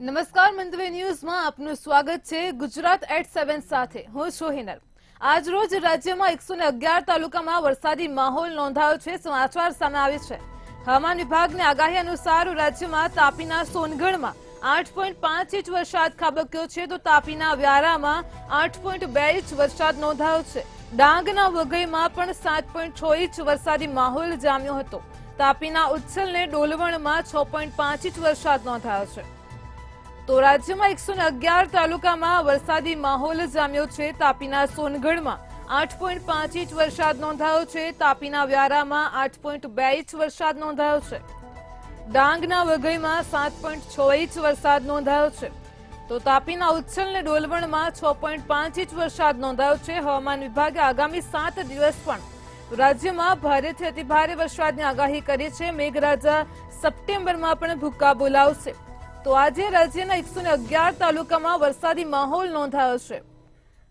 નમસ્કાર મંતવ્ય ન્યૂઝમાં આપનું સ્વાગત છે। ગુજરાત એટ 7 સાથે હું છું હિનલ। આજ રોજ રાજ્યમાં 111 તાલુકામાં વરસાદી માહોલ નોંધાયો છે। સમાચાર સામે આવે છે। હવામાન વિભાગની આગાહી અનુસાર રાજ્યમાં તાપીના સોનગઢમાં 8.5 ઇંચ વરસાદ ખાબક્યો છે તો તાપીના વ્યારામાં 8.2 ઇંચ વરસાદ નોંધાયો છે। ડાંગના વઘઈમાં પણ 7.6 ઇંચ વરસાદી માહોલ જામ્યો હતો। તાપીના ઉચ્છલ ને ડોલવણમાં 6.5 ઇંચ વરસાદ નોંધાયો છે। તો રાજ્યમાં 111 તાલુકામાં વરસાદી માહોલ જામ્યો છે। તાપીના સોનગઢમાં 8.5 ઇંચ વરસાદ નોંધાયો છે। તાપીના વ્યારામાં 8.2 ઇંચ વરસાદ નોંધાયો છે। ડાંગના વઘઈમાં 7.6 ઇંચ વરસાદ નોંધાયો છે તો તાપીના ઉચ્છલ ને ડોલવણમાં 6.5 ઇંચ વરસાદ નોંધાયો છે। હવામાન વિભાગે આગામી 7 દિવસ પણ રાજ્યમાં ભારેથી અતિભારે વરસાદની આગાહી કરી છે। મેઘરાજા સપ્ટેમ્બરમાં પણ ભૂક્કા બોલાવશે। તો આજે રાજ્યના 111 તાલુકામાં વરસાદી માહોલ નોંધાયો છે।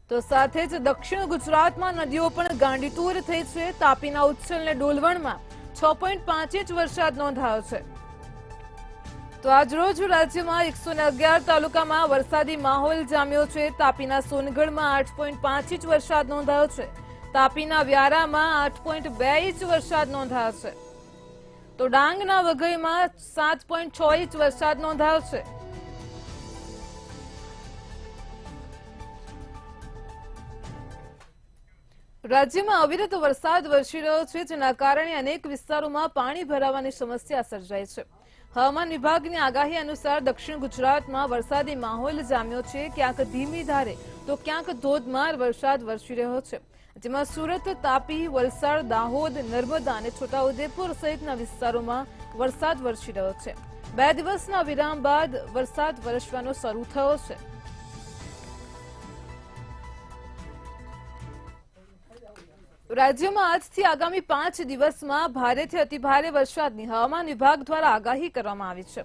તો સાથે જ દક્ષિણ ગુજરાતમાં નદીઓ પણ ગાંડીતુર થઈ છે। તાપીના ઉચ્છલ ને ડોલવણમાં 6.5 ઇંચ વરસાદ નોંધાયો છે। તો આજરોજ રાજ્યમાં 111 તાલુકામાં વરસાદી માહોલ જામ્યો છે। તાપીના સોનગઢમાં 8.5 ઇંચ વરસાદ નોંધાયો છે। તાપીના વ્યારામાં 8.2 ઇંચ વરસાદ નોંધાયો છે તો ડાંગના વઘઈમાં 7.6 ઇંચ વરસાદ નોંધાયો છે। રાજ્યમાં અવિરત વરસાદ વરસી રહ્યો છે જેના કારણે અનેક વિસ્તારોમાં પાણી ભરાવાની સમસ્યા સર્જાઈ છે। હવામાન વિભાગની આગાહી અનુસાર દક્ષિણ ગુજરાતમાં વરસાદી માહોલ જામ્યો છે। ક્યાંક ધીમી ધારે તો ક્યાંક ધોધમાર વરસાદ વરસી રહ્યો છે જેમાં સુરત, તાપી, વલસાડ, દાહોદ, નર્મદા અને છોટાઉદેપુર સહિતના વિસ્તારોમાં વરસાદ વરસી રહ્યો છે। 2 દિવસના વિરામ બાદ વરસાદ વરસવાનો શરૂ થયો છે। રાજ્યમાં આજથી આગામી 5 દિવસમાં ભારેથી અતિભારે વરસાદની હવામાન વિભાગ દ્વારા આગાહી કરવામાં આવી છે।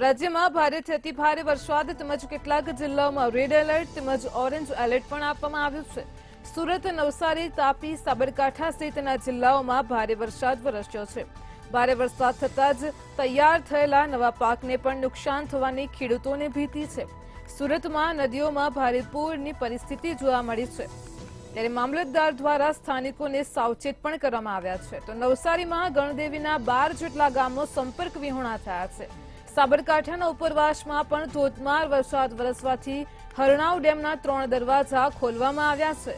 રાજ્યમાં ભારેથી અતિભારે વરસાદ તેમજ કેટલાક જિલ્લાઓમાં રેડ એલર્ટ તેમજ ઓરેન્જ એલર્ટ પણ આપવામાં આવ્યું છે। સુરત, નવસારી, તાપી, સાબરકાંઠા સહિતના જિલ્લાઓમાં ભારે વરસાદ વરસ્યો છે। ભારે વરસાદ થતાં જ તૈયાર થયેલા નવા પાકને પણ નુકસાન થવાની ખેડૂતોને ભીતિ છે। સુરતમાં નદીઓમાં ભારે પૂરની પરિસ્થિતિ જોવા મળી છે ત્યારે મામલતદાર દ્વારા સ્થાનિકોને સાવચેત પણ કરવામાં આવ્યા છે। તો નવસારીમાં ગણદેવીના 12 જેટલા ગામો સંપર્ક વિહોણા થયા છે। સાબરકાંઠાના ઉપરવાસમાં પણ ધોધમાર વરસાદ વરસવાથી હરણાવ ડેમના 3 દરવાજા ખોલવામાં આવ્યા છે।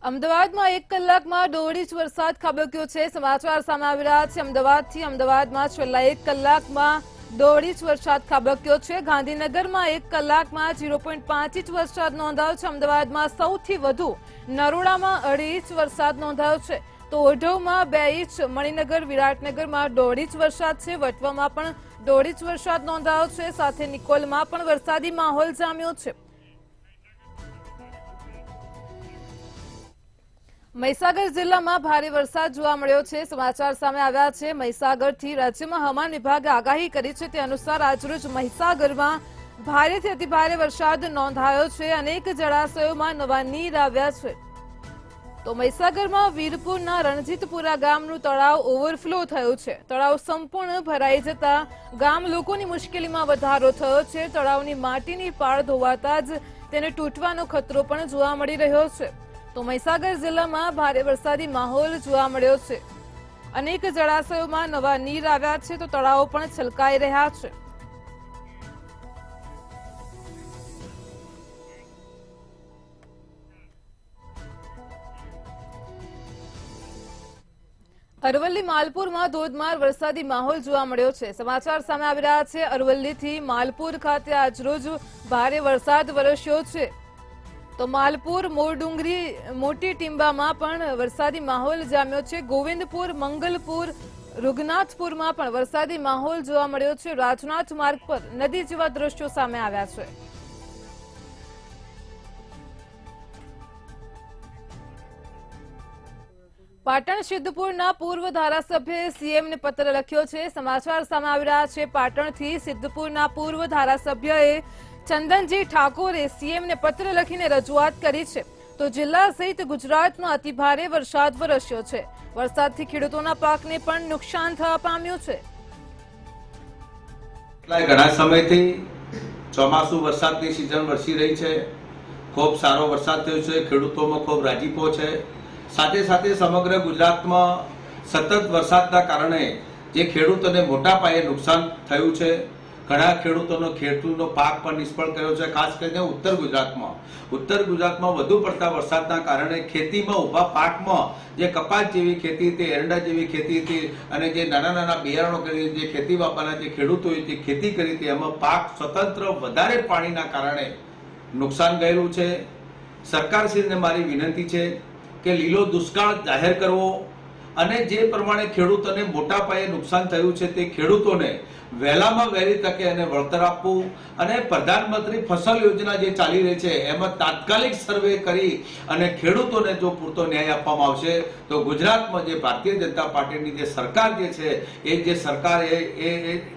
અમદાવાદમાં 1 કલાકમાં 1.5 ઇંચ વરસાદ ખાબક્યો છે। સમાચાર સામે આવી રહ્યા છે અમદાવાદથી। અમદાવાદમાં છેલ્લા 1 કલાકમાં 1.5 ઇંચ વરસાદ ખાબક્યો છે। ગાંધીનગરમાં 1 કલાકમાં 0.5 ઇંચ વરસાદ નોંધાયો છે। અમદાવાદમાં સૌથી વધુ નરોડામાં 2.5 ઇંચ વરસાદ નોંધાયો છે તો ઓઢવમાં 2 ઇંચ, મણિનગર, વિરાટનગરમાં 1.5 ઇંચ વરસાદ છે। વટવામાં પણ 1.5 ઇંચ વરસાદ નોંધાયો છે। સાથે નિકોલમાં પણ વરસાદી માહોલ જામ્યો છે। મહીસાગર જિલ્લામાં ભારે વરસાદ જોવા મળ્યો છે। સમાચાર સામે આવ્યા છે મહીસાગરથી। રાજ્યમાં હવામાન વિભાગે આગાહી કરી છે તે અનુસાર આજરોજ મહીસાગરમાં ભારેથી અતિભારે વરસાદ નોંધાયો છે। અનેક જળાશયોમાં નવા નીર આવ્યા છે તો મહીસાગરમાં વીરપુરના રણજીતપુરા ગામનું તળાવ ઓવરફ્લો થયું છે। તળાવ સંપૂર્ણ ભરાઈ જતા ગામ લોકોની મુશ્કેલીમાં વધારો થયો છે। તળાવની માટીની પાળ ધોવાતા જ તેને તૂટવાનો ખતરો પણ જોવા મળી રહ્યો છે તો મહીસાગર જિલ્લામાં ભારે વરસાદી માહોલ જોવા મળ્યો છે। અનેક જળાશયોમાં નવા નીર આવ્યા છે તો તળાવો પણ છલકાઈ રહ્યા છે। અરવલ્લી માલપુરમાં ધોધમાર વરસાદી માહોલ જોવા મળ્યો છે। સમાચાર સામે આવી રહ્યા છે અરવલ્લીથી। માલપુર ખાતે આજરોજ ભારે વરસાદ વરસ્યો છે તો માલપુર, મોરડુંગરી, મોટી ટીંબામાં પણ વરસાદી માહોલ જામ્યો છે। ગોવિંદપુર, મંગલપુર, રૂગનાથપુરમાં પણ વરસાદી માહોલ જોવા મળ્યો છે। રાજનાથ માર્ગ પર નદી જેવા દ્રશ્યો સામે આવ્યા છે। પાટણ સિદ્ધપુરના પૂર્વ ધારાસભ્યએ સીએમને પત્ર લખ્યો છે। સમાચાર સામે આવી રહ્યા છે પાટણથી। સિદ્ધપુરના પૂર્વ ધારાસભ્યએ ચંદનજી ઠાકોરે સીએમને પત્ર લખીને રજૂઆત કરી છે। તો જિલ્લા સહિત ગુજરાતમાં અતિભારે વરસાદ વરસ્યો છે। વરસાદથી ખેડૂતોના પાકને પણ નુકસાન થવા પામ્યું છે। ઘણા સમયથી ચોમાસુ વરસાદની સિઝન વરસી રહી છે। ખૂબ સારો વરસાદ થયો છે, ખેડૂતોમાં ખૂબ રાજીપો છે। સાથે સાથે સમગ્ર ગુજરાતમાં સતત વરસાદના કારણે જે ખેડૂતોને મોટા પાયે નુકસાન થયું છે। ઘણા ખેડૂતોનો પાક પણ નિષ્ફળ ગયો છે। ખાસ કરીને ઉત્તર ગુજરાતમાં વધુ પડતા વરસાદના કારણે ખેતીમાં ઊભા પાકમાં જે કપાસ જેવી ખેતી હતી, એરંડા જેવી ખેતી હતી અને જે નાના નાના બિયારણો કરી જે ખેતી બાપાના જે ખેડૂતોએ જે ખેતી કરી હતી એમાં પાક સ્વતંત્ર વધારે પાણીના કારણે નુકસાન ગયેલું છે। સરકારશ્રીને મારી વિનંતી છે કે લીલો દુષ્કાળ જાહેર કરવો અને જે પ્રમાણે ખેડૂતોને મોટા પાયે નુકસાન થયું છે તે ખેડૂતોને વહેલામાં વહેલી તકે એને વળતર આપવું અને પ્રધાનમંત્રી ફસલ યોજના જે ચાલી રહી છે એમાં તાત્કાલિક સર્વે કરી અને ખેડૂતોને જો પૂરતો ન્યાય આપવામાં આવશે તો ગુજરાતમાં જે ભારતીય જનતા પાર્ટીની જે સરકાર જે છે એ જે સરકાર એ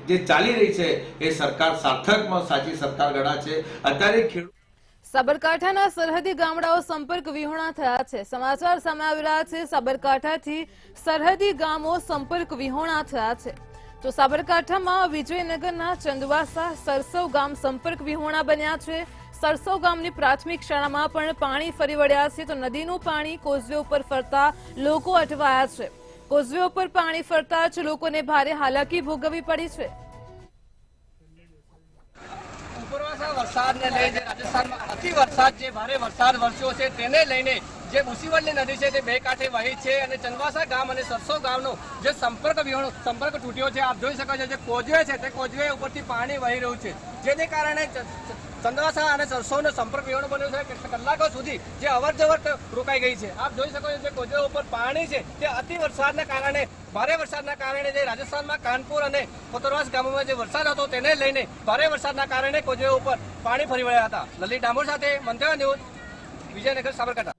જે ચાલી રહી છે એ સરકાર સાર્થકમાં સાચી સરકાર ગણાશે। અત્યારે સાબરકાંઠાના સરહદી ગામડાઓ સંપર્ક વિહોણા થયા છે। સમાચાર સામે આવી રહ્યા છે સાબરકાંઠાથી સરહદી ગામો સંપર્ક વિહોણા થયા છે। તો સાબરકાંઠામાં વિજયનગરના ચંદવાસા સરસવ ગામ સંપર્ક વિહોણા બન્યા છે। સરસવ ગામની પ્રાથમિક શાળામાં પણ પાણી ફરી વળ્યા છે। તો નદીનું પાણી કોઝવે ઉપર ફરતા લોકો અટવાયા છે। કોઝવે ઉપર પાણી ફરતા જ લોકોને ભારે હાલાકી ભોગવવી પડી છે। ઉપરવાસા વરસાદને લઈને રાજસ્થાનમાં અતિ વરસાદ જે ભારે વરસાદ વરસ્યો છે તેને લઈને જે મુસીબતની નદી છે તે બે કાંઠે વહી છે અને ચંદવાસા ગામ અને સરસો ગામનો જે સંપર્ક તૂટ્યો છે। આપ જોઈ શકો છો જે કોઝવે છે તે કોઝવે ઉપરથી પાણી વહી રહ્યું છે, જેને કારણે ચંદવાસા અને સરસોનો સંપર્ક વિહોણો બન્યો છે। કલાકો સુધી જે અવરજવર રોકાઈ ગઈ છે। આપ જોઈ શકો છો જે કોઝવે ઉપર પાણી છે તે અતિ વરસાદના કારણે ભારે વરસાદના કારણે જે રાજસ્થાનમાં કાનપુર અને કોતરવાસ ગામોમાં જે વરસાદ હતો તેને લઈને ભારે વરસાદના કારણે કોઝવે ઉપર પાણી ફરી વળ્યા હતા। લલિત ડામોર સાથે મંતવ્ય ન્યૂઝ, વિજયનગર, સાબરકાંઠા।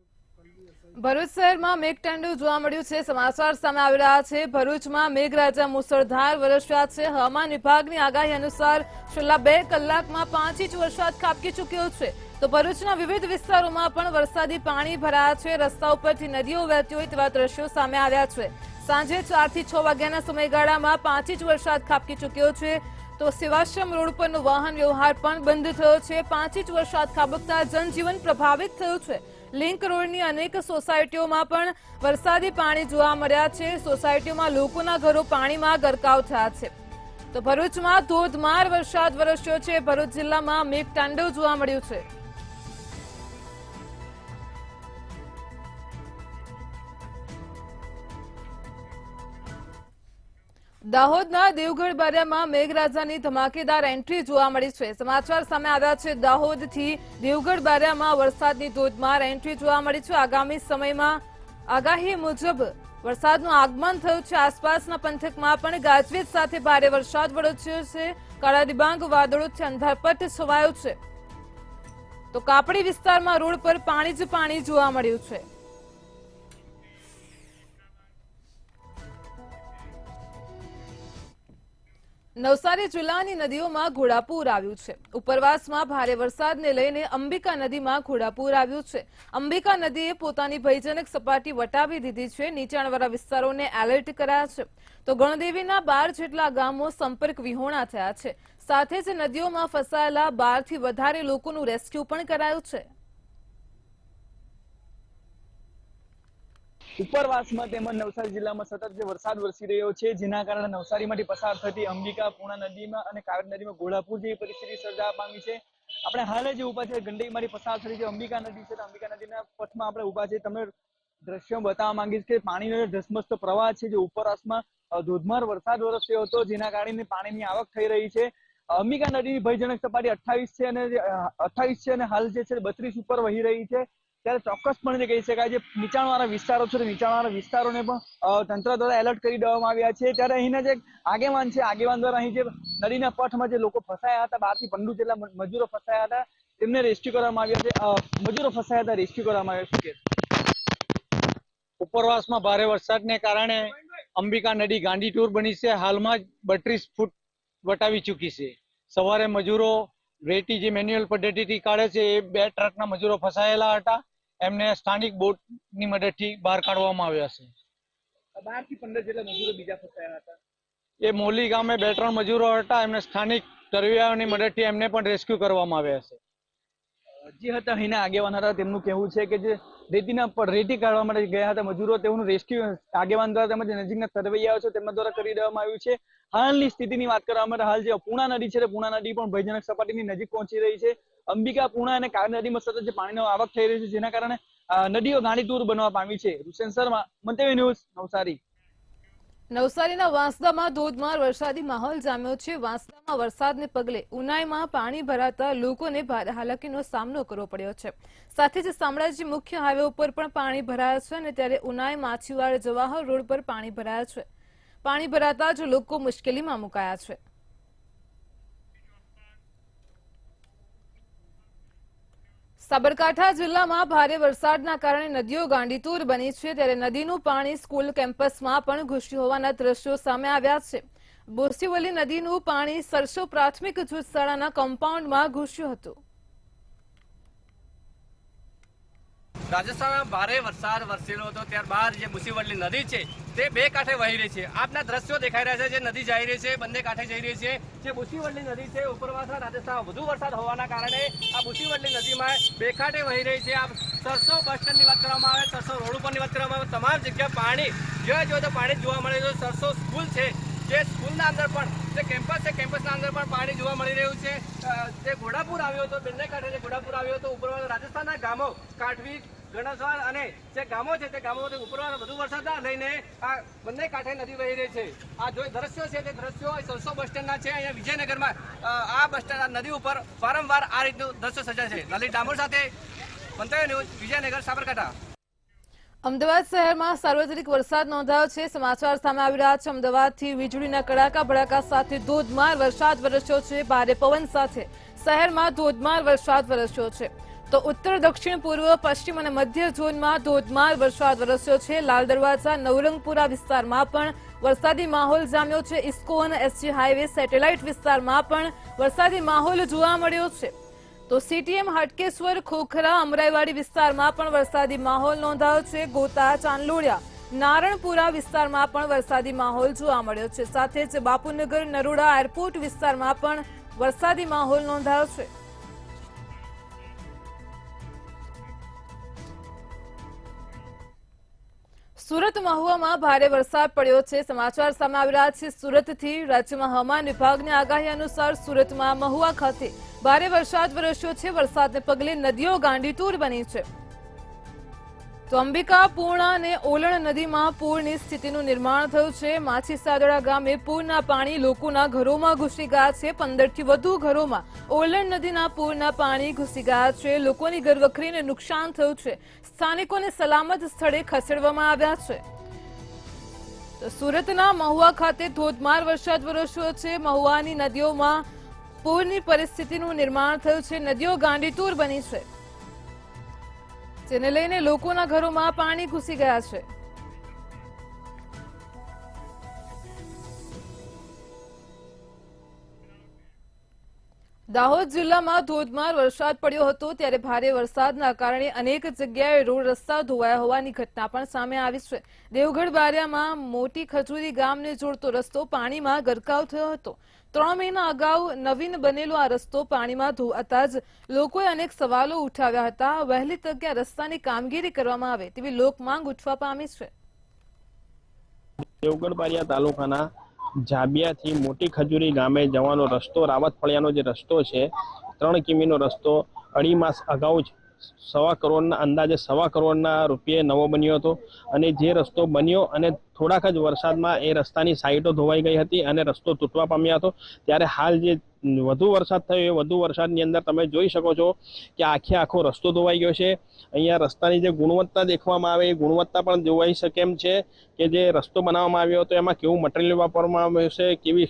ભરૂચ શહેરમાં મેઘતાંડવ જોવા મળ્યું છે। સમાચાર સામે આવી રહ્યા છે ભરૂચમાં મેઘરાજા મુસળધાર વરસ્યા છે। હવામાન વિભાગની આગાહી અનુસાર છેલ્લા 2 કલાકમાં 5 ઇંચ વરસાદ ખાબકી ચૂક્યો છે। તો ભરૂચના વિવિધ વિસ્તારોમાં પણ વરસાદી પાણી ભરાયા છે। રસ્તા ઉપરથી નદીઓ વહેતી હોય તેવા દ્રશ્યો સામે આવ્યા છે। સાંજે 4 થી 6 વાગ્યાના સમયગાળામાં 5 ઇંચ વરસાદ ખાબકી ચૂક્યો છે। તો સેવાશ્રમ રોડ પરનો વાહન વ્યવહાર પણ બંધ થયો છે। 5 ઇંચ વરસાદ ખાબકતા જનજીવન પ્રભાવિત થયું છે। લિંક રોડની અનેક સોસાયટીઓમાં પણ વરસાદી પાણી જોવા મળ્યા છે। સોસાયટીઓમાં લોકોના ઘરો પાણીમાં ગરકાવ થયા છે। તો ભરૂચમાં ધોધમાર વરસાદ વરસ્યો છે। ભરૂચ જિલ્લામાં મેઘતાંડવ જોવા મળ્યું છે। દાહોદના દેવગઢ બારિયામાં મેઘરાજાની ધમાકેદાર એન્ટ્રી જોવા મળી છે। સમાચાર સામે આવ્યા છે દાહોદથી દેવગઢ બારિયામાં વરસાદની ધોધમાર એન્ટ્રી જોવા મળી છે। આગામી સમયમાં આગાહી મુજબ વરસાદનું આગમન થયું છે। આસપાસના પંથકમાં પણ ગાજવીજ સાથે ભારે વરસાદ વરસ્યો છે। કાળા ડિબાંગ વાદળોથી અંધારપટ છવાયો છે। તો કાપડી વિસ્તારમાં રોડ પર પાણી જ પાણી જોવા મળ્યું છે। નવસારી જિલ્લાની નદીઓમાં ઘોડાપૂર આવ્યું છે। ઉપરવાસમાં ભારે વરસાદને લઈને અંબિકા નદીમાં ઘોડાપૂર આવ્યું છે। અંબિકા નદીએ પોતાની ભયજનક સપાટી વટાવી દીધી છે। નીચાણવાળા વિસ્તારોને એલર્ટ કરાયા છે। તો ગણદેવીના 12 જેટલા ગામો સંપર્ક વિહોણા થયા છે। સાથે જ નદીઓમાં ફસાયેલા 12 થી વધારે લોકોનું રેસ્ક્યુ પણ કરાયું છે। ઉપરવાસમાં તેમજ નવસારી જિલ્લામાં સતત જે વરસાદ વરસી રહ્યો છે, જેના કારણે નવસારીમાંથી પસાર થતી અંબિકા, પૂર્ણા નદીમાં અને કાવેરી નદીમાં ઘોડાપૂર જેવી પરિસ્થિતિ સર્જાવા પામી છે। આપણે હાલ જ ઉભા છે ગંડકીમાંથી પસાર થતી જે અંબિકા નદી છે, અંબિકા નદીના પથમાં આપણે ઉભા છે। તમને દ્રશ્યો બતાવવા માંગીશ કે પાણીનો ધસમસતો પ્રવાહ છે, જે ઉપરવાસમાં ધોધમાર વરસાદ વરસ્યો હતો, જેના કારણે પાણીની આવક થઈ રહી છે। અંબિકા નદીની ભયજનક સપાટી 28 છે અને હાલ જે છે 32 ઉપર વહી રહી છે। ત્યારે ચોક્કસપણે કહી શકાય છે નીચાણવાળા વિસ્તારો છે, નીચાણવાળા વિસ્તારોને પણ તંત્ર દ્વારા એલર્ટ કરી દેવામાં આવ્યા છે। ત્યારે અહીંના જે આગેવાન છે, આગેવાન દ્વારા અહીં જે નદીના પથમાં જે લોકો ફસાયા હતા, 12 થી 15 જેટલા મજૂરો ફસાયા હતા, તેમને રેસ્ક્યુ કરવામાં આવ્યા છે। મજૂરો ફસાયા હતા, રેસ્ક્યુ કરવામાં આવ્યા છે। ઉપરવાસમાં ભારે વરસાદને કારણે અંબિકા નદી ગાંડીતુર બની છે। હાલમાં જ 32 ફૂટ વટાવી ચૂકી છે। સવારે મજૂરો રેતી જે મેન્યુઅલ પદ્ધતિથી કાઢે છે એ 2 ટ્રકના મજૂરો ફસાયેલા હતા, એમને સ્થાનિક બોટની મદદથી બહાર કાઢવામાં આવ્યા છે. 12 થી 15 જેટલા મજૂરો બીજા ફસાયા હતા. એ મોલી ગામે 2-3 મજૂરો હતા, એમને સ્થાનિક તરવૈયાઓની મદદથી એમને પણ રેસ્ક્યુ કરવામાં આવ્યા છે. જે હતા અહીંના આગેવાન હતા તેમનું કહેવું છે કે જે રેતી કાઢવા માટે ગયા હતા મજૂરો, તેઓનું રેસ્ક્યુ આગેવાન દ્વારા તેમજ નજીકના તરવૈયાઓ છે તેમના દ્વારા કરી દેવામાં આવ્યું છે. હાલની સ્થિતિની વાત કરવામાં આવે હાલ જે પૂર્ણા નદી છે, પૂર્ણા નદી પણ ભયજનક સપાટીની નજીક પહોંચી રહી છે. અંબિકા, પૂર્ણા અને કાર નદીમાં સતત જે પાણીનો આવક થઈ રહી છે, જેના કારણે નદીઓ ગાંડીતુર બનવા પામી છે. હુસેન શર્મા, મંતવ્ય ન્યૂઝ, નવસારી. નવસારીના વાંસદામાં ધોધમાર વરસાદી માહોલ જામ્યો છે. વાંસદામાં વરસાદને પગલે ઉનાઈમાં પાણી ભરાતા લોકોને ભારે હાલાકીનો સામનો કરવો પડ્યો છે. સાથે જ શામળાજી મુખ્ય હાઈવે ઉપર પણ પાણી ભરાયા છે અને ત્યારે ઉનાઈ માછીવાડ જવાહર રોડ પર પાણી ભરાયા છે. પાણી ભરાતા જ લોકો મુશ્કેલીમાં મુકાયા છે. સાબરકાંઠા જિલ્લામાં ભારે વરસાદના કારણે નદીઓ ગાંડીતુર બની છે. ત્યારે નદીનું પાણી સ્કૂલ કેમ્પસમાં પણ ઘૂસ્યું હોવાના દ્રશ્યો સામે આવ્યા છે. બોરીવલી નદીનું પાણી સરસો પ્રાથમિક જૂથ શાળાના કમ્પાઉન્ડમાં ઘૂસ્યું હતું. રાજસ્થાનમાં ભારે વરસાદ વરસેલો હતો, ત્યારબાદ જે બોરીવલી નદી છે તે બે કાંઠે વહી રહી છે. આપના દ્રશ્યો દેખાઈ રહ્યા છે, જે નદી જઈ રહી છે બંને કાંઠે જઈ રહી છે. જે બોરીવલી નદી છે ઉપરવાસના રાજસ્થાનમાં વધુ વરસાદ હોવાના કારણે આ બોરીવલી નદીમાં બે કાંઠે વહી રહી છે. આ સરસો બસ સ્ટેન્ડની વાત કરવામાં આવે, સરસો રોડ ઉપરની વાત કરવામાં આવે, તમામ જગ્યાએ પાણી જ્યાં જોઈએ તો પાણી જોવા મળે છે. સરસો સ્કૂલ છે, જે સ્કૂલના અંદર પણ જે કેમ્પસ છે, કેમ્પસના અંદર પણ પાણી જોવા મળી રહ્યું છે. જે ઘોડાપુર આવ્યો હતો, બંને કાંઠે જે ઘોડાપુર આવ્યો હતો, ઉપર રાજસ્થાનના ગામો કાઠવી, ગણસવાલ અને જે ગામો છે તે ગામોમાંથી ઉપરવાસ વધુ વરસાદના લઈને આ બંને કાંઠે નદી વહી રહી છે. આ જો દ્રશ્યો છે તે દ્રશ્યો સરસો બસ સ્ટેન્ડના છે. અહીંયા વિજયનગરમાં આ બસ સ્ટેન્ડ નદી ઉપર વારંવાર આ રીતનું દ્રશ્ય સર્જાય છે. લલિત ડામોર સાથે મંતવ્ય ન્યૂઝ, વિજયનગર, સાબરકાંઠા. અમદાવાદ શહેરમાં સાર્વત્રિક વરસાદ નોંધાયો છે. સમાચાર સામે આવી રહ્યા છે. અમદાવાદથી વીજળીના કડાકા ભડાકા સાથે ધોધમાર વરસાદ વરસ્યો છે. ભારે પવન સાથે શહેરમાં ધોધમાર વરસાદ વરસ્યો છે. તો ઉત્તર, દક્ષિણ, પૂર્વ, પશ્ચિમ અને મધ્ય ઝોનમાં ધોધમાર વરસાદ વરસ્યો છે. લાલ દરવાજા, નવરંગપુરા વિસ્તારમાં પણ વરસાદી માહોલ જામ્યો છે. ઇસ્કોન, એસજી હાઈવે, સેટેલાઇટ વિસ્તારમાં પણ વરસાદી માહોલ જોવા મળ્યો છે. તો સીટીએમ, હાટકેશ્વર, ખોખરા, અમરાઈવાડી વિસ્તારમાં પણ વરસાદી માહોલ નોંધાયો છે. ગોતા, ચાંદલોડિયા, નારણપુરા વિસ્તારમાં પણ વરસાદી માહોલ જોવા મળ્યો છે. સાથે જ બાપુનગર, નરોડા, એરપોર્ટ વિસ્તારમાં પણ વરસાદી માહોલ નોંધાયો છે. સુરત મહુવામાં ભારે વરસાદ પડ્યો છે. સમાચાર સામે આવી રહ્યા છે સુરતથી. રાજ્યમાં હવામાન વિભાગની આગાહી અનુસાર સુરતમાં મહુવા ખાતે ભારે વરસાદ વરસ્યો છે. વરસાદને પગલે નદીઓ ગાંડીતુર બની છે. તો અંબિકા, પૂર્ણા અને ઓલણ નદીમાં પૂરની સ્થિતિનું નિર્માણ થયું છે. માછીસાદડા ગામે પૂરના પાણી લોકોના ઘરોમાં ઘૂસી ગયા છે. 15થી વધુ ઘરોમાં ઓલણ નદીના પૂરના પાણી ઘૂસી ગયા છે. લોકોની ઘરવખરીને નુકસાન થયું છે. સ્થાનિકોને સલામત સ્થળે ખસેડવામાં આવ્યા છે. તો સુરતના મહુવા ખાતે ધોધમાર વરસાદ વરસ્યો છે. મહુવાની નદીઓમાં પૂરની પરિસ્થિતિનું નિર્માણ થયું છે. નદીઓ ગાંડીતુર બની છે, જેને લઈને લોકોના ઘરોમાં પાણી ઘૂસી ગયા છે. દાહોદ જિલ્લામાં ધોધમાર વરસાદ પડ્યો હતો. ત્યારે ભારે વરસાદના કારણે અનેક જગ્યાએ રોડ રસ્તા ધોવાયા હોવાની ઘટના પણ સામે આવી છે. દેવગઢ બારિયામાં મોટી ખજૂરી ગામને જોડતો રસ્તો પાણીમાં ગરકાવ થયો હતો. 3 મહિના અગાઉ નવીન બનેલો આ રસ્તો પાણીમાં ધોવાતા જ લોકોએ અનેક સવાલો ઉઠાવ્યા હતા. વહેલી તકે રસ્તાની કામગીરી કરવામાં આવે તેવી લોકમાંગ ઉઠવા પામી છે. દેવગઢ બારિયા તાલુકાના જાબિયાથી મોટી ખજૂરી ગામે જવાનો રસ્તો, રાવત ફળિયાનો જે રસ્તો છે, 3 કિમીનો રસ્તો 2.5 માસ અગાઉ જ અંદાજે 1.25 કરોડના રૂપિયે નવો બન્યો હતો. અને જે રસ્તો બન્યો અને થોડાક જ વરસાદમાં એ રસ્તાની સાઈડો ધોવાઈ ગઈ હતી અને રસ્તો તૂટવા પામ્યો હતો. ત્યારે હાલ જે વધુ વરસાદ થયો એ વધુ વરસાદની અંદર તમે જોઈ શકો છો કે આખો રસ્તો ધોવાઈ ગયો છે. અહીંયા રસ્તાની જે ગુણવત્તા દેખવામાં આવે એ ગુણવત્તા પણ જોવાઈ શકે એમ છે કે જે રસ્તો બનાવવામાં આવ્યો હતો એમાં કેવું મટીરિયલ વાપરવામાં આવ્યું છે, કેવી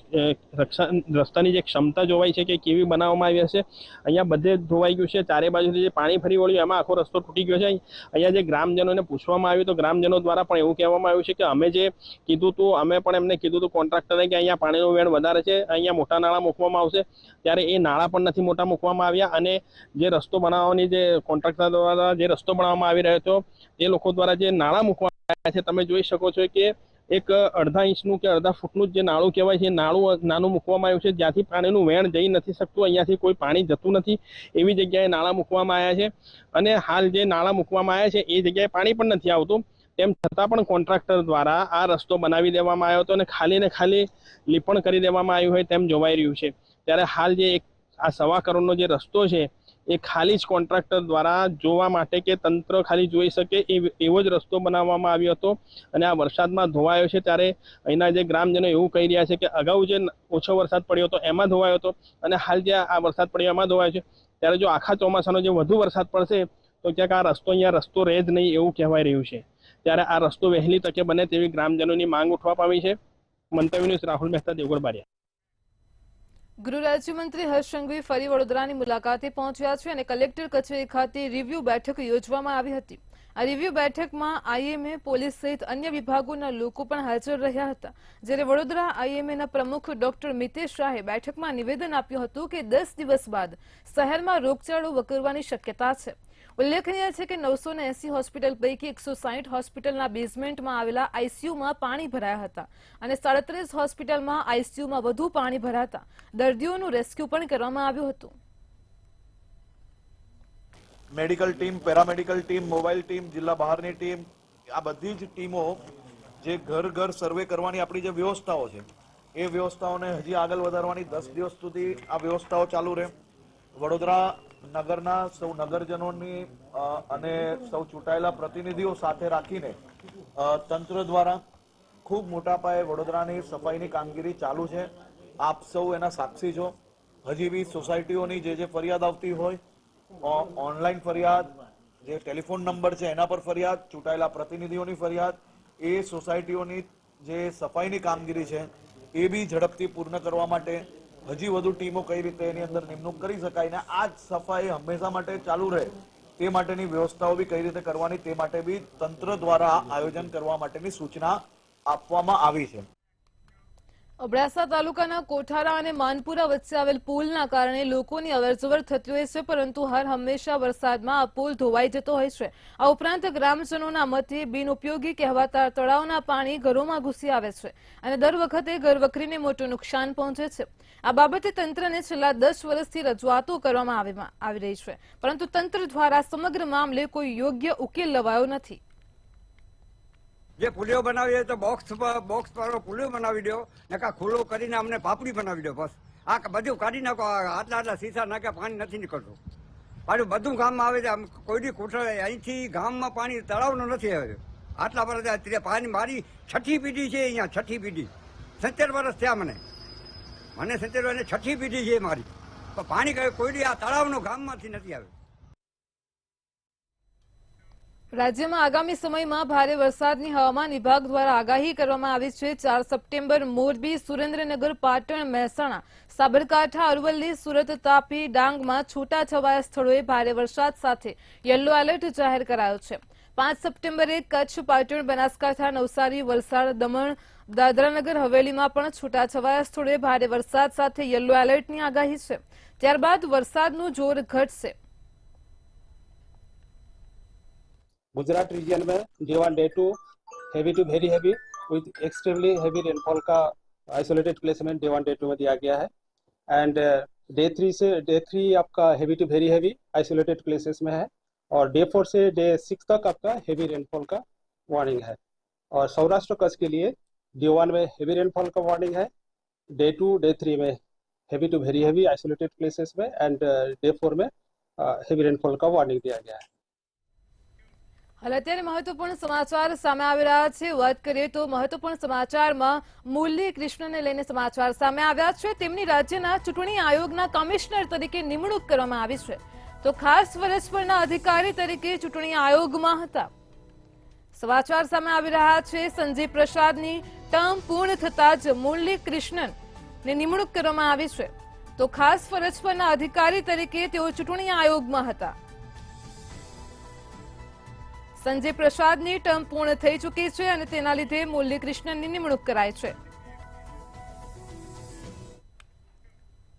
રસ્તાની જે ક્ષમતા જોવાઈ છે કે કેવી બનાવવામાં આવી હશે. અહીંયા બધે ધોવાઈ ગયું છે. ચારે બાજુથી જે પાણી ફરી વળ્યું એમાં આખો રસ્તો તૂટી ગયો છે. અહીંયા જે ગ્રામજનોને પૂછવામાં આવ્યું તો ગ્રામજનો દ્વારા પણ એવું કહેવામાં આવ્યું છે કે અમે જે કીધું હતું, અમે પણ એમને કીધું હતું કોન્ટ્રાક્ટરે કે અહીંયા પાણીનો વેણ વધારે છે, અહીંયા મોટા નાળા મૂકવામાં આવશે છે ત્યારે એ નાણાં પણ નથી મોટા મૂકવામાં આવ્યા અને જે રસ્તો બનાવવાની જે કોન્ટ્રાક્ટર દ્વારા જે રસ્તો બનાવવામાં આવી રહ્યો હતો એ લોકો દ્વારા જે નાણાં મૂકવામાં આવ્યા છે તમે જોઈ શકો છો કે એક અડધા ઇંચનું કે અડધા ફૂટનું જે નાળું કહેવાય છે નાળું નાનું મૂકવામાં આવ્યું છે જ્યાંથી પાણીનું વહેણ જઈ નથી શકતું, અહીંયાથી કોઈ પાણી જતું નથી એવી જગ્યાએ નાળા મૂકવામાં આવ્યા છે અને હાલ જે નાળા મૂકવામાં આવ્યા છે એ જગ્યાએ પાણી પણ નથી આવતું. તેમ છતાં પણ કોન્ટ્રાક્ટર દ્વારા આ રસ્તો બનાવી દેવામાં આવ્યો હતો અને ખાલી ને ખાલી લીપણ કરી દેવામાં આવ્યું હોય તેમ જોવાઈ રહ્યું છે. ત્યારે હાલ જે એક આ 1.25 કરોડનો જે રસ્તો છે એ ખાલી જ કોન્ટ્રાક્ટર દ્વારા જોવા માટે કે તંત્ર ખાલી જોઈ શકે એવો જ રસ્તો બનાવવામાં આવ્યો હતો અને આ વરસાદમાં ધોવાયો છે. ત્યારે અહીંના જે ગ્રામજનો એવું કહી રહ્યા છે કે અગાઉ જે ઓછો વરસાદ પડ્યો હતો એમાં ધોવાયો હતો અને હાલ જે આ વરસાદ પડ્યો એમાં ધોવાયો છે. ત્યારે જો આખા ચોમાસાનો જે વધુ વરસાદ પડશે તો ક્યાંક આ રસ્તો અહીંયા રસ્તો રહે જ નહીં એવું કહેવાઈ રહ્યું છે. ત્યારે આ રસ્તો વહેલી તકે બને તેવી ગ્રામજનોની માંગ ઉઠવા પામી છે. મંતવ્ય ન્યૂઝ રાહુલ મહેતા, દેવગઢ બારિયા. ગૃહ રાજ્યમંત્રી હર્ષ સંઘવી ફરી વડોદરાની મુલાકાતે પહોંચ્યા છે અને કલેક્ટર કચેરી ખાતે રિવ્યુ બેઠક યોજવામાં આવી હતી. આ રિવ્યુ બેઠકમાં આઈએમએ, પોલીસ સહિત અન્ય વિભાગોના લોકો પણ હાજર રહ્યા હતા. જ્યારે વડોદરા આઈએમએના પ્રમુખ ડોક્ટર મિતેશ શાહે બેઠકમાં નિવેદન આપ્યું હતું કે 10 દિવસ બાદ શહેરમાં રોગચાળો વકરવાની શક્યતા છે. ઉલ્લેખનીય છે કે 980 હોસ્પિટલ પૈકી 160 હોસ્પિટલના બેઝમેન્ટમાં આવેલા આઈસીયુમાં પાણી ભરાયા હતા અને 37 હોસ્પિટલમાં આઈસીયુમાં વધુ પાણી ભરાતા દર્દીઓનું રેસ્ક્યુ પણ કરવામાં આવ્યું હતું. Medical team, paramedical team, mobile team, જિલ્લા બહારની ટીમ, આ બધી જ ટીમો જે ઘર ઘર સર્વે કરવાની આપણી જે વ્યવસ્થાઓ છે એ વ્યવસ્થાઓને હજી આગળ વધારવાની 10 દિવસ સુધી આ વ્યવસ્થાઓ ચાલુ રહે. વડોદરા નગરના સૌ નગરજનોની અને સૌ ચૂંટાયેલા પ્રતિનિધિઓ સાથે રાખીને તંત્ર દ્વારા ખૂબ મોટા પાયે વડોદરાની સફાઈની કામગીરી ચાલુ છે. આપ સૌ એના સાક્ષી છો. હજી બી સોસાયટીઓની જે ફરિયાદ આવતી હોય, ઓનલાઈન ફરિયાદ, જે ટેલિફોન નંબર છે એના પર ફરિયાદ, ચૂંટાયેલા પ્રતિનિધિઓની ફરિયાદ, એ સોસાયટીઓની જે સફાઈની કામગીરી છે એ બી ઝડપથી પૂર્ણ કરવા માટે હજી વધુ ટીમો કઈ રીતે એની અંદર નિમણૂક કરી શકાય ને આ જ સફાઈ હંમેશા માટે ચાલુ રહે તે માટેની વ્યવસ્થાઓ બી કઈ રીતે કરવાની તે માટે બી તંત્ર દ્વારા આયોજન કરવા માટેની સૂચના આપવામાં આવી છે. અબડાસા તાલુકાના કોઠારા અને માનપુરા વચ્ચે આવેલ પુલના કારણે લોકોની અવરજવર થતી હોય છે, પરંતુ હર હંમેશા વરસાદમાં આ પુલ ધોવાઈ જતો હોય છે. આ ઉપરાંત ગ્રામજનોના મતે બિનઉપયોગી કહેવાતા તળાવના પાણી ઘરોમાં ઘૂસી આવે છે અને દર વખતે ઘરવખરીને મોટું નુકસાન પહોંચે છે. આ બાબતે તંત્રને છેલ્લા 10 વર્ષથી રજૂઆતો કરવામાં આવી રહી છે, પરંતુ તંત્ર દ્વારા સમગ્ર મામલે કોઈ યોગ્ય ઉકેલ લવાયો નથી. જે પુલિયો બનાવીએ તો બોક્સ પર પુલિયો બનાવી દો, નકા ખુલ્લો કરીને અમને પાપડી બનાવી દો. બસ આ બધું કાઢી નાખો. આટલા સીસા નાખ્યા, પાણી નથી નીકળતું. પાછું બધું ગામમાં આવે છે. કોઈ દી કોઠા અહીંથી ગામમાં પાણી તળાવનું નથી આવે. આટલા વર્ષ પાણી મારી 6ઠી પેઢી છે અહીંયા, 6ઠી પેઢી. 70 વર્ષ થયા મને 70 વર્ષ 6ઠી પેઢી છે મારી. પણ પાણી કોઈ દી આ તળાવનું ગામમાંથી નથી આવે. રાજ્યમાં આગામી સમયમાં ભારે વરસાદની હવામાન વિભાગ દ્વારા આગાહી કરવામાં આવી છે. 4 સપ્ટેમ્બર મોરબી, સુરેન્દ્રનગર, પાટણ, મહેસાણા, સાબરકાંઠા, અરવલ્લી, સુરત, તાપી, ડાંગમાં છૂટાછવાયા સ્થળોએ ભારે વરસાદ સાથે યલો એલર્ટ જાહેર કરાયો છે. 5 સપ્ટેમ્બરે કચ્છ, પાટણ, બનાસકાંઠા, નવસારી, વલસાડ, દમણ, દાદરાનગર હવેલીમાં પણ છૂટાછવાયા સ્થળોએ ભારે વરસાદ સાથે યલો એલર્ટની આગાહી છે. ત્યારબાદ વરસાદનું જોર ઘટશે. गुजरात रीजन में day 1 day 2 heavy to very heavy with extremely heavy rainfall का आइसोलेटेड प्लेस में डे 1 डे 2 में दिया गया है एंड डे 3 से डे 3 आपका heavy to very heavy isolated places में है और डे 4 से डे 6 तक आपका हैवी रेनफॉल का वार्निंग है और सौराष्ट्र कच्छ के लिए डे 1 में हैवी रेनफॉल का वार्निंग है, डे 2 डे 3 में heavy to very heavy isolated places में एंड डे 4 में हैवी रेनफॉल का वार्निंग दिया गया है. હાલ અત્યારે મહત્વપૂર્ણ સમાચાર સામે આવી રહ્યા છે. વાત કરીએ તો મહત્વપૂર્ણ સમાચારમાં મુરલી કૃષ્ણને લઈને સમાચાર સામે આવ્યા છે. તેમની રાજ્યના ચૂંટણી આયોગના કમિશનર તરીકે નિમણૂક કરવામાં આવી છે, તો ખાસ ફરજ પરના અધિકારી તરીકે ચૂંટણી આયોગમાં હતા. સમાચાર સામે આવી રહ્યા છે. સંજય પ્રસાદની ટર્મ પૂર્ણ થતા જ મુરલી કૃષ્ણને નિમણૂક કરવામાં આવી છે, તો ખાસ ફરજ પરના અધિકારી તરીકે તેઓ ચૂંટણી આયોગમાં હતા. સંજય પ્રસાદની ટર્મ પૂર્ણ થઈ ચૂકી છે અને તેના લીધે મુરલી કૃષ્ણનની નિમણૂક કરાઈ છે.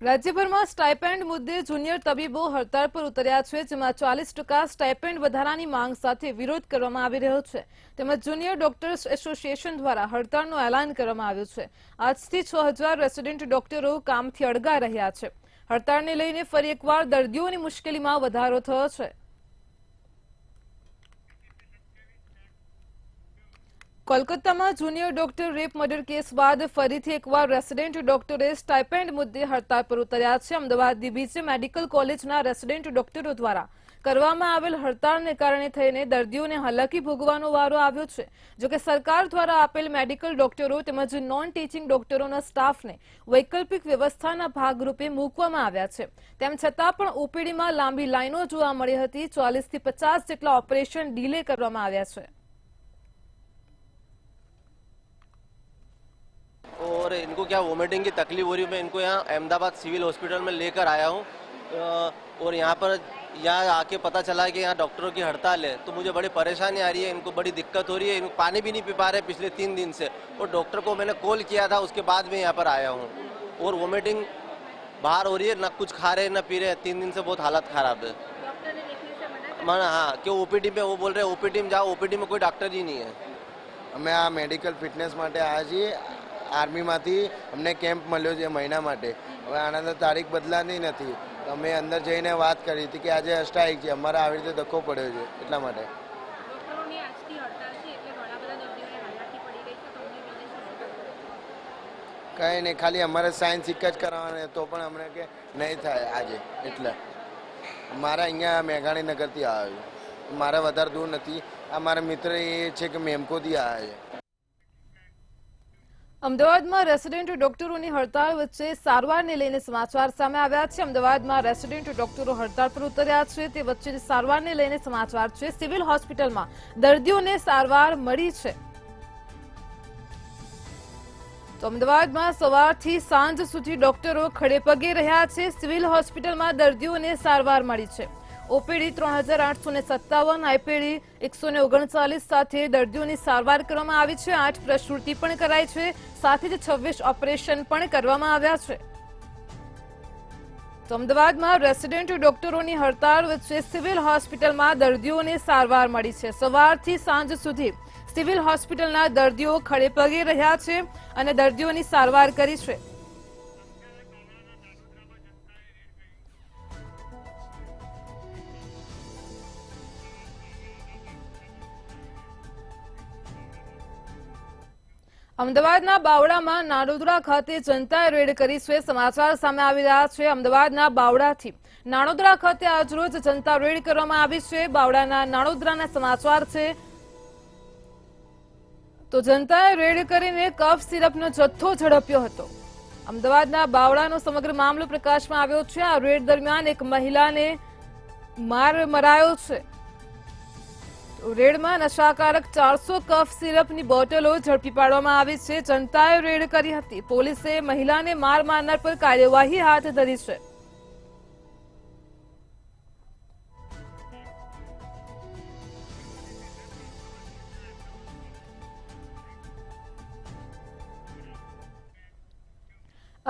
રાજ્યભરમાં સ્ટાઇપેન્ડ મુદ્દે જુનિયર તબીબો હડતાળ પર ઉતર્યા છે, જેમાં 40% સ્ટાઇપેન્ડ વધારાની માંગ સાથે વિરોધ કરવામાં આવી રહ્યો છે. તેમજ જુનિયર ડોક્ટર્સ એસોસિએશન દ્વારા હડતાળનું એલાન કરવામાં આવ્યું છે. આજથી 6000 રેસિડેન્ટ ડોક્ટરો કામથી અળગા રહ્યા છે. હડતાળને લઈને ફરી એકવાર દર્દીઓની મુશ્કેલીમાં વધારો થયો છે. કોલકાતામાં junior doctor rape murder case બાદ ફરીથી એકવાર રેસિડેન્ટ ડોક્ટરે સ્ટાઇપેન્ડ મુદ્દે હડતાળ પર ઉતર્યા છે. અમદાવાદની બીજે મેડિકલ કોલેજના રેસિડેન્ટ ડોક્ટરો દ્વારા કરવામાં આવેલ હડતાળને કારણે થઈને દર્દીઓને હાલાકી ભોગવવાનો વારો આવ્યો છે. જોકે સરકાર દ્વારા આપેલ મેડિકલ ડોક્ટરો તેમજ નોન ટીચિંગ ડોક્ટરોના સ્ટાફને વૈકલ્પિક વ્યવસ્થાના ભાગરૂપે મૂકવામાં આવ્યા છે. તેમ છતાં પણ ઓપીડીમાં લાંબી લાઈનો જોવા મળી હતી. 40 થી 50 જેટલા ઓપરેશન ડીલે કરવામાં આવ્યા છે. और इनको क्या वोमिटिंग की तकलीफ हो रही है, मैं इनको यहाँ अहमदाबाद सिविल हॉस्पिटल में लेकर आया हूँ और यहाँ आके पता चला कि यहाँ डॉक्टरों की हड़ताल है, तो मुझे बड़ी परेशानी आ रही है, इनको बड़ी दिक्कत हो रही है, इनको पानी भी नहीं पी पा रहे पिछले 3 दिन से, और डॉक्टर को मैंने कॉल किया था, उसके बाद मैं यहाँ पर आया हूँ और वोमिटिंग बाहर हो रही है, ना कुछ खा रहे ना पी रहे, 3 दिन से बहुत हालत खराब है. हाँ, कि ओपीडी में वो बोल रहे ओपीडी में जाओ, ओपीडी में कोई डॉक्टर ही नहीं है. અમે આ મેડિકલ ફિટનેસ માટે આવ્યા છીએ. આર્મીમાંથી અમને કેમ્પ મળ્યો છે મહિના માટે. હવે આના તો તારીખ બદલાતી નથી. તો અમે અંદર જઈને વાત કરી હતી કે આજે સ્ટ્રાઇક છે, અમારે આવી રીતે ધક્કો પડ્યો છે, એટલા માટે. કંઈ નહીં, ખાલી અમારે સાયન્સ સિક જ કરાવવાના, તો પણ અમને કે નહીં થાય આજે. એટલે મારે અહીંયા મેઘાણીનગરથી આવ્યો છું, મારે વધારે દૂર નથી. આ મારા મિત્ર એ છે કે મેમકોથી આવ્યા છે. અમદાવાદમાં રેસિડેન્ટ ડોક્ટરોની હડતાળ વચ્ચે સારવારને લઈને સમાચાર સામે આવ્યા છે. અમદાવાદમાં રેસિડેન્ટ ડોક્ટરો હડતાળ પર ઉતર્યા છે, તે વચ્ચે સારવારને લઈને સમાચાર છે. સિવિલ હોસ્પિટલમાં દર્દીઓને સારવાર મળી છે. તો અમદાવાદમાં સવારથી સાંજ સુધી ડોક્ટરો ખડે પગે રહ્યા છે. સિવિલ હોસ્પિટલમાં દર્દીઓને સારવાર મળી છે. ઓપીડી 3857, આઈપીડી 139 સાથે દર્દીઓની સારવાર કરવામાં આવી છે. 8 પ્રસૂતિ પણ કરાઈ છે, સાથે જ 26 ઓપરેશન પણ કરવામાં આવ્યા છે. તો અમદાવાદમાં રેસિડેન્ટ ડોક્ટરોની હડતાળ વચ્ચે સિવિલ હોસ્પિટલમાં દર્દીઓને સારવાર મળી છે. સવારથી સાંજ સુધી સિવિલ હોસ્પિટલના દર્દીઓ ખડે પગે રહ્યા છે અને દર્દીઓની સારવાર કરી છે. અમદાવાદના બાવળામાં નાણોદરા ખાતે જનતાએ રેડ કરી છે. સમાચાર સામે આવી રહ્યા છે. અમદાવાદના બાવળાથી નાણોદરા ખાતે આજરોજ જનતા રેડ કરવામાં આવી છે. બાવળાના નાણોદરાના સમાચાર છે. તો જનતાએ રેડ કરીને કફ સિરપનો જથ્થો ઝડપ્યો હતો. અમદાવાદના બાવળાનો સમગ્ર મામલો પ્રકાશમાં આવ્યો છે. આ રેડ દરમિયાન એક મહિલાને માર મરાયો છે. રેડમાં નશાકારક 400 કફ સિરપની બોટલો ઝડપી પાડવામાં આવી છે. જનતાએ રેડ કરી હતી. પોલીસે મહિલાને માર મારનાર પર કાર્યવાહી હાથ ધરી છે.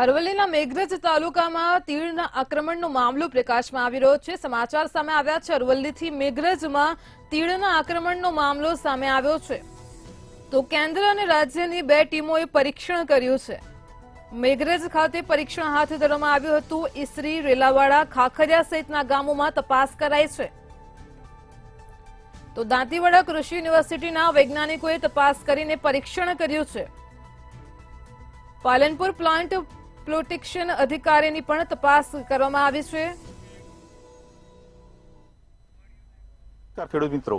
અરવલ્લીના મેઘરજ તાલુકામાં તીડના આક્રમણનો મામલો પ્રકાશમાં આવી રહ્યો છે. સમાચાર સામે આવ્યા છે. અરવલ્લીથી મેઘરજમાં તીડના આક્રમણનો મામલો સામે આવ્યો છે. તો કેન્દ્ર અને રાજ્યની 2 ટીમોએ પરીક્ષણ કર્યું છે. મેઘરજ ખાતે પરીક્ષણ હાથ ધરવામાં આવ્યું હતું. ઈસરી, રેલાવાડા, ખાખરિયા સહિતના ગામોમાં તપાસ કરાઈ છે. તો દાંતીવાડા કૃષિ યુનિવર્સિટીના વૈજ્ઞાનિકોએ તપાસ કરીને પરીક્ષણ કર્યું છે. પાલનપુર પ્લાન્ટ પ્રોટેક્શન અધિકારીની પણ તપાસ કરવામાં આવી છે. ખેડૂત મિત્રો,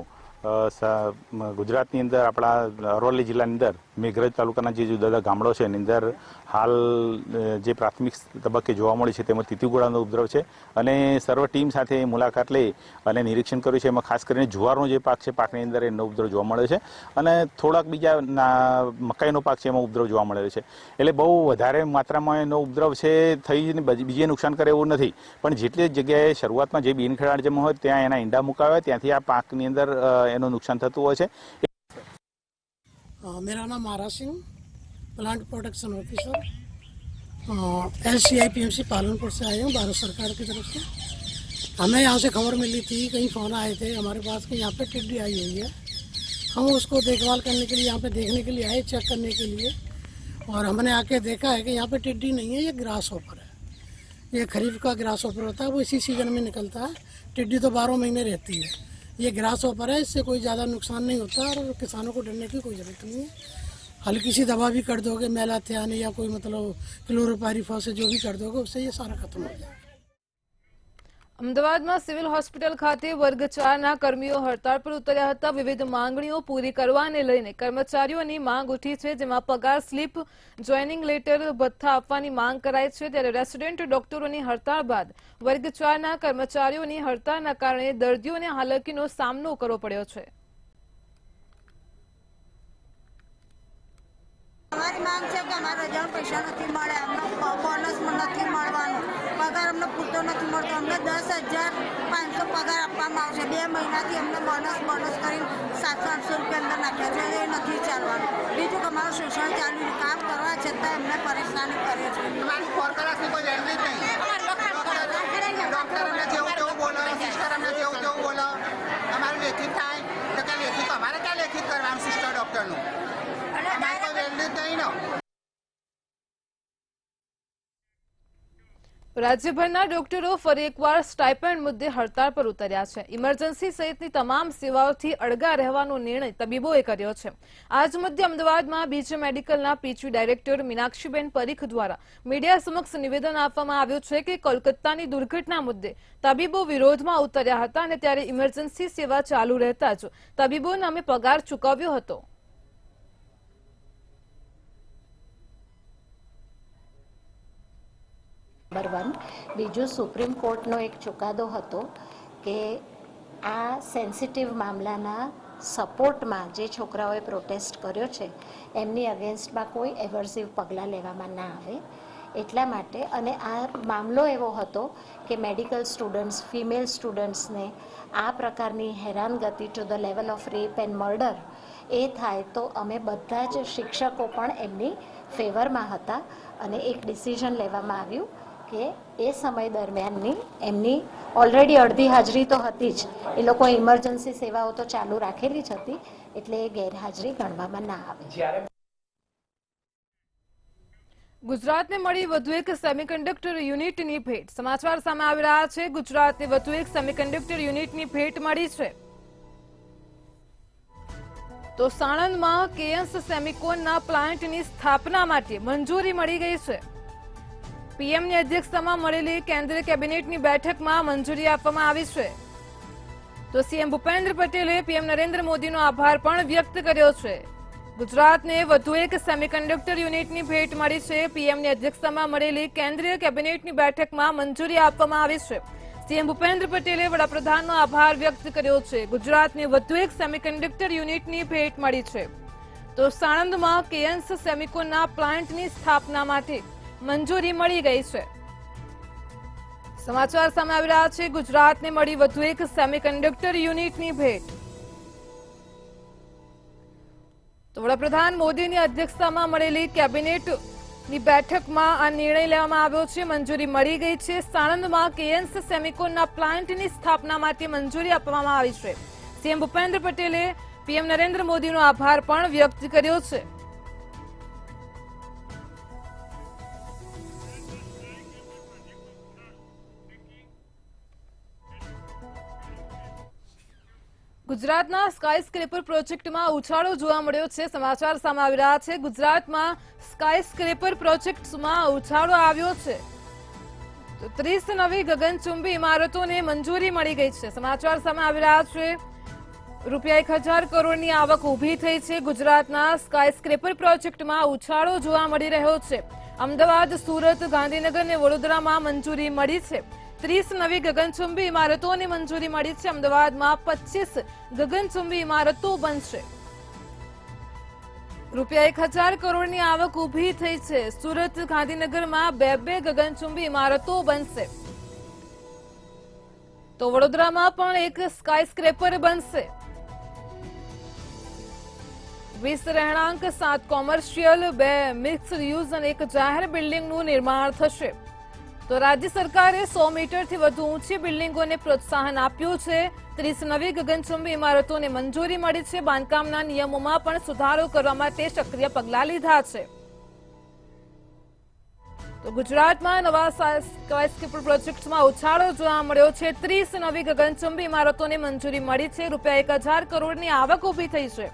ગુજરાતની અંદર આપણા અરવલ્લી જિલ્લાની અંદર મેઘરજ તાલુકાના જે જુદા જુદા ગામડો છે એની અંદર હાલ જે પ્રાથમિક તબક્કે જોવા મળી છે તેમાં તીતીગોળાનો ઉપદ્રવ છે અને સર્વ ટીમ સાથે મુલાકાત લઈ અને નિરીક્ષણ કર્યું છે. એમાં ખાસ કરીને જુવારનો જે પાક છે પાકની અંદર એનો ઉપદ્રવ જોવા મળે છે અને થોડાક બીજા મકાઈનો પાક છે એમાં ઉપદ્રવ જોવા મળે છે. એટલે બહુ વધારે માત્રામાં એનો ઉપદ્રવ છે થઈને બીજે નુકસાન કરે એવું નથી, પણ જેટલી જગ્યાએ શરૂઆતમાં જે બિનખેડાણ જેમાં હોય ત્યાં એના ઈંડા મુકાવે ત્યાંથી આ પાકની અંદર એનું નુકસાન થતું હોય છે. मेरा नाम Maharaj Singh, plant protection officer, LCI-PMC Palanpur से आए हूँ, भारत सरकार की तरफ से। हमें यहाँ से खबर मिली थी, कहीं फ़ोन आए थे हमारे पास कि यहाँ पे टिड्डी आई हुई है। हम उसको देखभाल करने के लिए यहाँ पे देखने के लिए आए, चेक करने के लिए, और हमने आके देखा है कि यहाँ पे टिड्डी नहीं है, ये ग्रास हॉपर है। ये खरीफ का ग्रास हॉपर होता है, वो इसी सीजन में निकलता है। टिड्डी तो 12 महीने रहती है। ये ग्रास हॉपर है, इससे कोई ज़्यादा नुकसान नहीं होता और किसानों को डरने की कोई ज़रूरत नहीं है। हल्की सी दवा भी कर दोगे, मेलाथियान या कोई मतलब क्लोरोपायरीफॉस से जो भी कर दोगे, उससे ये सारा खत्म हो जाएगा। અમદાવાદમાં સિવિલ હોસ્પિટલ ખાતે વર્ગ 4ના કર્મીઓ હડતાળ પર ઉતર્યા હતા। વિવિધ માંગણીઓ પૂરી કરવાને લઈને કર્મચારીઓની માંગ ઉઠી છે, જેમાં પગાર સ્લીપ, જોઈનિંગ લેટર, ભથ્થા આપવાની માંગ કરાઈ છે। ત્યારે રેસિડેન્ટ ડોક્ટરોની હડતાળ બાદ વર્ગ 4ના કર્મચારીઓની હડતાળના કારણે દર્દીઓને હાલાકીનો સામનો કરવો પડ્યો છે। અમારી માંગ છે કે અમારા રજાનો પૈસા નથી મળે, અમને બોનસ નથી મળવાનું, પગાર અમને પૂરતો નથી મળતો। અમને 10,500 પગાર આપવામાં આવશે। 2 મહિનાથી અમને બોનસ કરીને 700-800 રૂપિયા અંદર નાખ્યા છે, એ નથી ચાલવાનું। બીજું કે અમારું શોષણ ચાલુ છે, કામ કરવા છતાં અમને પરેશાની કરે છે। અમારી 4 કલાકની કોઈ વેલ્યુ જ નહીં। ડૉક્ટર અમને જેવું તેવું બોલો, સિસ્ટર અમને જેવું તેવું બોલો। અમારું લેખિત થાય તો કે લેખિત અમારે ક્યાં લેખિત કરવાનું સિસ્ટર ડૉક્ટરનું? રાજ્યભરના ડોક્ટરો ફરી એકવાર સ્ટાઇપેન્ડ મુદ્દે હડતાળ પર ઉતર્યા છે। ઇમરજન્સી સહિતની તમામ સેવાઓથી અળગા રહેવાનો નિર્ણય તબીબોએ કર્યો છે। આજ મધ્ય અમદાવાદમાં બીજે મેડિકલના પીજી ડાયરેક્ટર મીનાક્ષીબેન પરીખ દ્વારા મીડિયા સમક્ષ નિવેદન આપવામાં આવ્યું છે કે કોલકાતાની દુર્ઘટના મુદ્દે તબીબો વિરોધમાં ઉતર્યા હતા અને ત્યારે ઇમરજન્સી સેવા ચાલુ રહેતા જ તબીબોને અમે પગાર ચૂકવ્યો હતો। નંબર 1 બીજું સુપ્રીમ કોર્ટનો એક ચુકાદો હતો કે આ સેન્સિટિવ મામલાના સપોર્ટમાં જે છોકરાઓએ પ્રોટેસ્ટ કર્યો છે એમની અગેન્સ્ટમાં કોઈ એવર્સિવ પગલાં લેવામાં ના આવે એટલા માટે। અને આ મામલો એવો હતો કે મેડિકલ સ્ટુડન્ટ્સ, ફિમેલ સ્ટુડન્ટ્સને આ પ્રકારની હેરાનગતિ to the level of rape and murder એ થાય તો અમે બધા જ શિક્ષકો પણ એમની ફેવરમાં હતા અને એક ડિસિઝન લેવામાં આવ્યું કે એ સમય દરમિયાનની એમની ઓલરેડી અડધી હાજરી તો હતી જ, એ લોકો ઇમરજન્સી સેવાઓ તો ચાલુ રાખેલી જ હતી, એટલે એ ગેરહાજરી ગણવામાં ના આવે। ગુજરાતને મળી વધુ એક સેમિકન્ડક્ટર યુનિટની ભેટ। સમાચાર સામે આવી રહ્યા છે। ગુજરાતને વધુ એક સેમિકન્ડક્ટર યુનિટની ભેટ મળી છે। તો સાણંદમાં કેએસ સેમિકોનના પ્લાન્ટની સ્થાપના માટે મંજૂરી મળી ગઈ છે। પીએમની અધ્યક્ષતામાં મળેલી કેન્દ્રીય કેબિનેટની બેઠકમાં મંજૂરી આપવામાં આવી છે। તો સીએમ ભૂપેન્દ્ર પટેલે પીએમ નરેન્દ્ર મોદીનો આભાર પણ વ્યક્ત કર્યો છે। ગુજરાતને વધુ એક સેમિકન્ડક્ટર યુનિટની ભેટ મળી છે। પીએમની અધ્યક્ષતામાં મળેલી કેન્દ્રીય કેબિનેટની બેઠકમાં મંજૂરી આપવામાં આવી છે। સીએમ ભૂપેન્દ્ર પટેલે વડાપ્રધાનનો આભાર વ્યક્ત કર્યો છે। ગુજરાતને વધુ એક સેમિકન્ડક્ટર યુનિટની ભેટ મળી છે। તો સાણંદમાં કેએસ સેમિકોનના પ્લાન્ટની સ્થાપના માટે મંજૂરી મળી ગઈ છે। સમાચાર સામે આવી રહ્યા છે। ગુજરાતને મળી વધુ એક સેમિકન્ડક્ટર યુનિટની ભેટ। તો વડાપ્રધાન મોદીની અધ્યક્ષતામાં મળેલી કેબિનેટની બેઠકમાં આ નિર્ણય લેવામાં આવ્યો છે। મંજૂરી મળી ગઈ છે। સાણંદમાં કેએસ સેમિકોનના પ્લાન્ટની સ્થાપના માટે મંજૂરી આપવામાં આવી છે। સીએમ ભૂપેન્દ્ર પટેલે પીએમ નરેન્દ્ર મોદીનો આભાર પણ વ્યક્ત કર્યો છે। ગુજરાતના સ્કાય સ્ક્રેપર પ્રોજેક્ટમાં ઉછાળો જોવા મળ્યો છે। સમાચાર સામે આવી રહ્યા છે। ગુજરાતમાં સ્કાય સ્ક્રેપર પ્રોજેક્ટમાં ઉછાળો આવ્યો છે। 30 નવી ગગનચુંબી ઇમારતોને મંજૂરી મળી ગઈ છે। સમાચાર સામે આવી રહ્યા છે। રૂપિયા 1,000 કરોડની આવક ઊભી થઈ છે। ગુજરાતના સ્કાય સ્ક્રેપર પ્રોજેક્ટમાં ઉછાળો જોવા મળી રહ્યો છે। અમદાવાદ, સુરત, ગાંધીનગર અને વડોદરામાં મંજૂરી મળી છે। 30 નવી ગગનચુંબી ઇમારતોની મંજૂરી મળી છે। અમદાવાદમાં 25 ગગનચુંબી ઇમારતો બનશે। રૂપિયા 1,000 કરોડની આવક ઊભી થઈ છે। સુરત, ગાંધીનગરમાં 2 ગગનચુંબી ઇમારતો બનશે। તો વડોદરામાં પણ એક સ્કાય સ્ક્રેપર બનશે। 20 રહેણાંક, 7 કોમર્શિયલ, 2 મિક્સ્ડ યુઝ અને 1 જાહેર બિલ્ડિંગનું નિર્માણ થશે. તો રાજ્ય સરકારે 100 મીટરથી વધુ ઊંચી બિલ્ડિંગોને પ્રોત્સાહન આપ્યું છે. 30 નવી ગગનચુંબી ઇમારતોને મંજૂરી મળી છે. બાંધકામના નિયમોમાં પણ સુધારો કરવા માટે સક્રિય પગલાં લીધા છે. તો ગુજરાતમાં નવા સ્કાયસ્ક્રેપર પ્રોજેક્ટમાં ઉછાળો જોવા મળ્યો છે. 30 નવી ગગનચુંબી ઇમારતોને મંજૂરી મળી છે. ₹1,000 કરોડની આવક ઊભી થઈ છે.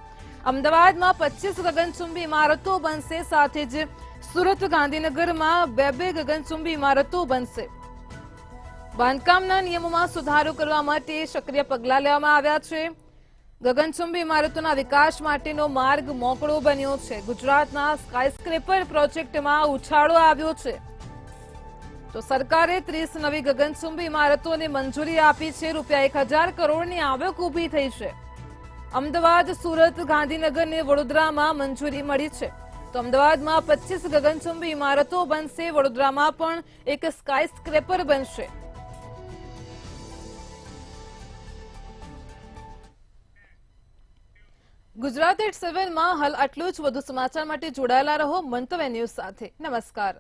અમદાવાદમાં 25 ગગનચુંબી ઇમારતો બનશે. સાથે જ સુરત, ગાંધીનગરમાં 2 ગગનચુંબી ઇમારતો બનશે. બાંધકામના નિયમોમાં સુધારો કરવા માટે સક્રિય પગલાં લેવામાં આવ્યા છે. ગગનચુંબી ઇમારતોના વિકાસ માટેનો માર્ગ મોકળો બન્યો છે. ગુજરાતના સ્કાયસ્ક્રેપર પ્રોજેક્ટમાં ઉછાળો આવ્યો છે. તો સરકારે 30 નવી ગગનચુંબી ઇમારતોને મંજૂરી આપી છે. ₹1,000 કરોડની આવક ઊભી થઈ છે. અમદાવાદ, સુરત, ગાંધીનગર અને વડોદરામાં મંજૂરી મળી છે. તો અમદાવાદમાં 25 ગગનચુંબી ઇમારતો બનશે. વડોદરામાં પણ એક સ્કાયસ્ક્રેપર બનશે. ગુજરાત એટ 7 માં હાલ આટલું જ. વધુ સમાચાર માટે જોડાયેલા રહો મંતવ્ય ન્યૂઝ સાથે. નમસ્કાર.